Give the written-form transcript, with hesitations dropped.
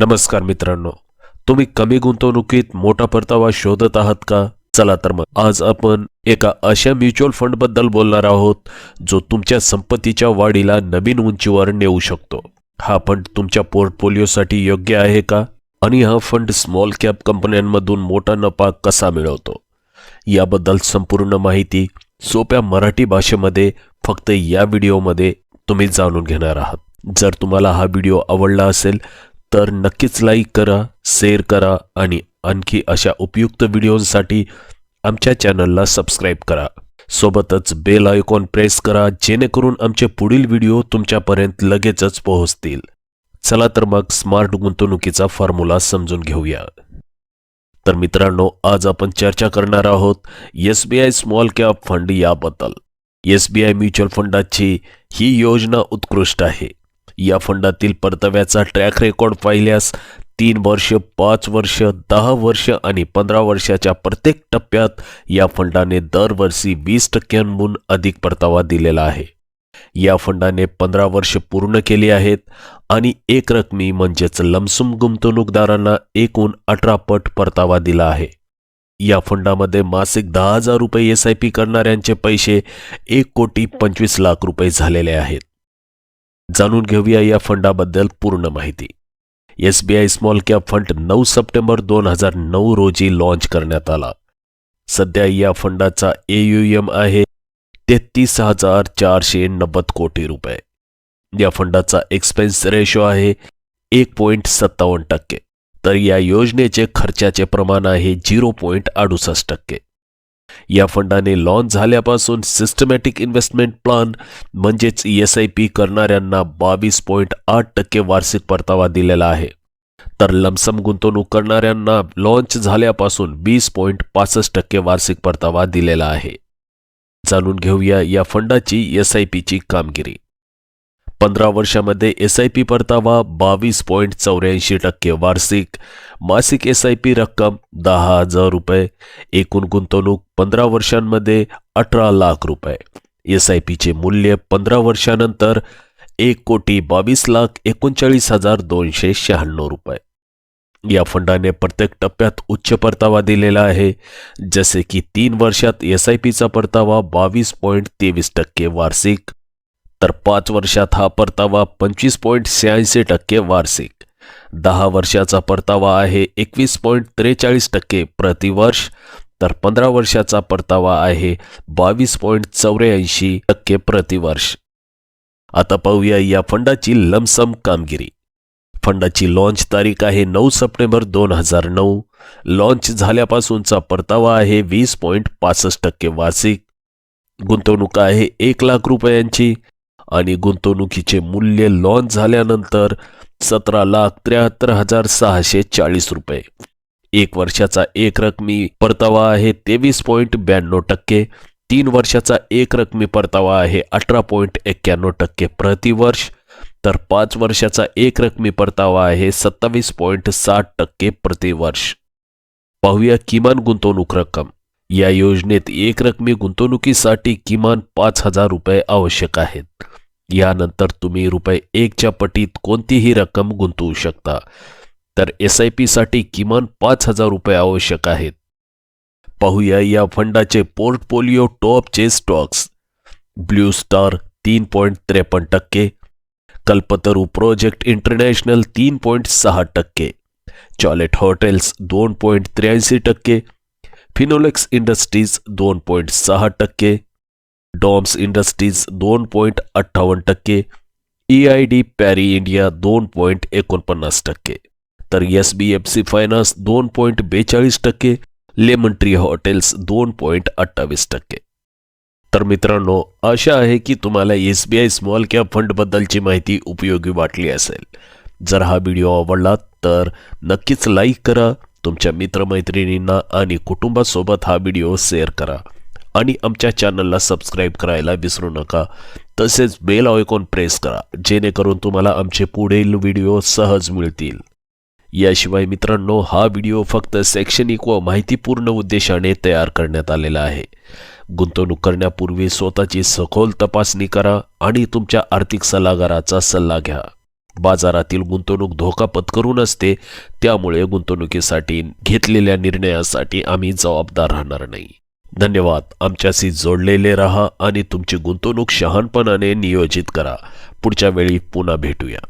नमस्कार मित्रांनो, तुम्ही कमी गुंतवणुकीत मोठा परतावा शोधत आहात का? चला तर मग आज आपण एका अशा म्युच्युअल फंड बद्दल बोलणार आहोत जो तुमच्या संपत्तीच्या वाढीला नवीन उंचीवर नेऊ शकतो. हा फंड तुमच्या पोर्टफोलिओसाठी योग्य आहे का? आणि हा फंड स्मॉल कॅप कंपन्यांमधून मोठा नफा कसा मिळवतो याबद्दल संपूर्ण माहिती सोप्या मराठी भाषेमध्ये फक्त या व्हिडिओमध्ये तुम्ही जाणून घेणार आहात. जर तुम्हाला हा व्हिडिओ आवडला असेल तर नक्कीच लाईक करा, शेअर करा आणि आणखी अशा उपयुक्त व्हिडिओंसाठी आमच्या चॅनलला सबस्क्राईब करा. सोबतच बेल आयकॉन प्रेस करा जेणेकरून आमचे पुढील व्हिडिओ तुमच्यापर्यंत लगेचच पोहोचतील. चला तर मग स्मार्ट गुंतवणुकीचा फॉर्म्युला समजून घेऊया. तर मित्रांनो, आज आपण चर्चा करणार आहोत SBI स्मॉल कॅप फंड याबद्दल. SBI म्युच्युअल फंडाची ही योजना उत्कृष्ट आहे. या फंडातील परताव्याचा ट्रॅक रेकॉर्ड पाहिल्यास 3 वर्ष, 5 वर्ष, 10 वर्ष आणि 15 वर्षाच्या प्रत्येक टप्प्यात या फंडाने दरवर्षी 20% अधिक परतावा दिलेला आहे. या फंडाने 15 वर्ष पूर्ण केली आहेत आणि एक रकमी म्हणजेच लमसम गुंतवणूकदारांना एकूण 18 पट परतावा दिला आहे. या फंडामध्ये मासिक 10,000 रुपये SIP करणाऱ्यांचे पैसे 1,25,00,000 रुपये झालेले आहेत. जाणून घेऊया या फंडाबद्दल पूर्ण माहिती. SBI small cap fund 9 September 2009 रोजी लॉन्च करण्यात आला. सध्या या फंडाचा AUM आहे 33,490 कोटी रुपये. या फंडाचा एक्सपेन्स रेशो आहे 1.57%. तर या योजनेचे खर्चाचे प्रमाण आहे 0.68%. या फंडाने लॉन्च झाल्यापासून सिस्टमॅटिक इन्व्हेस्टमेंट प्लॅन म्हणजेच SIP करणाऱ्यांना 22.8% वार्षिक परतावा दिलेला आहे. तर लमसम गुंतवणूक करणाऱ्यांना लॉन्च झाल्यापासून 20.65% वार्षिक परतावा दिलेला आहे. जाणून घेऊया या फंडाची SIPची कामगिरी. 15 वर्षामध्ये SIP परतावा 22.84% वार्षिक. मासिक SIP रक्कम 10,000 रुपये. एकूण गुंतवणूक 15 वर्षांमध्ये 18 लाख रुपये. SIPचे मूल्य 15 वर्षानंतर 1,22,39,296 रुपये. या फंडाने प्रत्येक टप्प्यात उच्च परतावा दिलेला आहे. जसे की 3 वर्षात SIPचा परतावा 22.23% वार्षिक. तर 5 वर्षात हा परतावा 25.86% वार्षिक. 10 वर्षाचा परतावा आहे 21.43% प्रतिवर्ष. तर 15 वर्षाचा परतावा आहे 22.84% प्रतिवर्ष. आता पाहूया या फंडाची लमसम कामगिरी. फंडाची लॉन्च तारीख आहे 9 सप्टेंबर 2009. लॉन्च झाल्यापासूनचा परतावा आहे 20.65% वार्षिक. गुंतवणूक आहे 1 लाख रुपयांची आणि गुंतवणुकीचे मूल्य लॉन्च झाल्यानंतर 17,73,640 रुपये. 1 वर्षाचा एक रकमी परतावा आहे 23.92%. 3 वर्षाचा एक रकमी परतावा आहे 18.91% प्रतिवर्ष. तर 5 वर्षाचा एक रकमी परतावा आहे 27.60% प्रतिवर्ष. पाहूया किमान गुंतवणूक रक्कम. या योजनेत एक रकमी गुंतवणुकीसाठी किमान 5,000 रुपये आवश्यक आहेत. यानंतर तुम्ही ₹1च्या पटीत कोणतीही रक्कम गुंतवू शकता. तर SIP साठी किमान 5,000 रुपये आवश्यक आहेत. पाहूया या फंडाचे पोर्टफोलिओ टॉपचे stocks. Blue star 3.53%, Kalpataru project international 3.6%, Chalet hotels 2.83%, Finolex industries 2.6%, DOMS industries 2.58%, EID Parry India 2.49%. तर SBFC finance 2.42%, lemon tree hotels 2.28%. तर मित्रांनो, आशा आहे की तुम्हाला SBI स्मॉल कॅप फंड बद्दलची माहिती उपयोगी वाटली असेल. जर हा व्हिडिओ आवडला तर नक्कीच लाईक करा, तुमच्या मित्रमैत्रिणींना आणि कुटुंबासोबत हा व्हिडिओ शेअर करा आणि आमच्या चॅनलला सबस्क्राईब करायला विसरू नका. तसेच बेल आयकॉन प्रेस करा जेणेकरून तुम्हाला आमचे पुढील व्हिडिओ सहज मिळतील. याशिवाय मित्रांनो, हा व्हिडिओ फक्त शैक्षणिक व माहितीपूर्ण उद्देशाने तयार करण्यात आलेला आहे. गुंतवणूक करण्यापूर्वी स्वतःची सखोल तपासणी करा आणि तुमच्या आर्थिक सल्लागाराचा सल्ला घ्या. बाजारातील गुंतवणूक धोका पत्करून असते, त्यामुळे गुंतवणुकीसाठी घेतलेल्या निर्णयासाठी आम्ही जबाबदार राहणार नाही. धन्यवाद. आमच्याशी जोडलेले रहा आणि तुमची गुंतवणूक शहाणपणाने नियोजित करा. पुढच्या वेळी पुन्हा भेटूया.